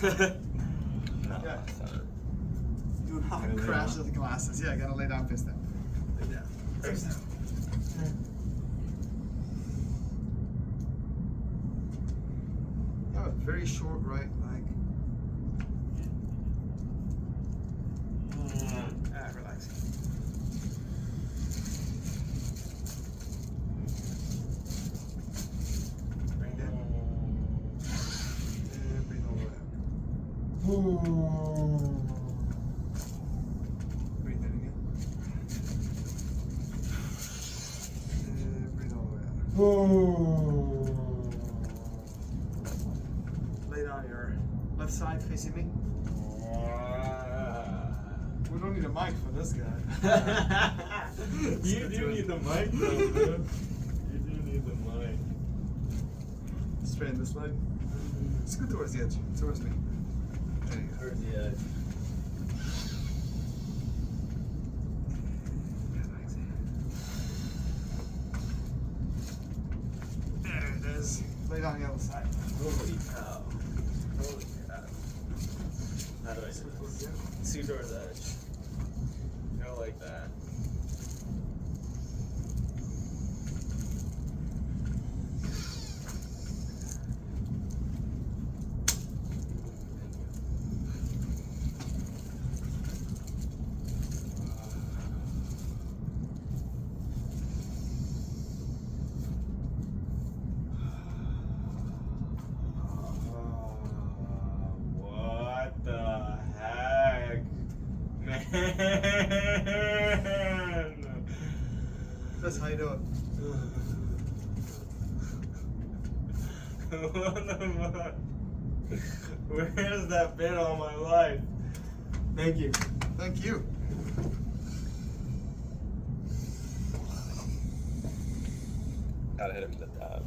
No, Yeah. sorry. Do not Gotta lay crash down? the glasses. Yeah, gotta lay down, face down. Lay down. Face down. You have a very short right leg. Relax. Bring it in. And breathe all the way out. Breathe in again. And breathe all the way out. Lay down your left side facing me. We don't need a mic for this guy. You do need the mic though, dude. You do need the mic. Straighten this leg. Scoot towards the edge. Towards me. There you go. Towards the edge. Relax. There it is. Lay down the other side. Holy cow. Holy cow. How do I do this? Scoot towards the edge. Go like that. What the heck? Man! That's how you do it. What the fuck? Where's that been all my life? Thank you. Thank you. Gotta hit him with the tab.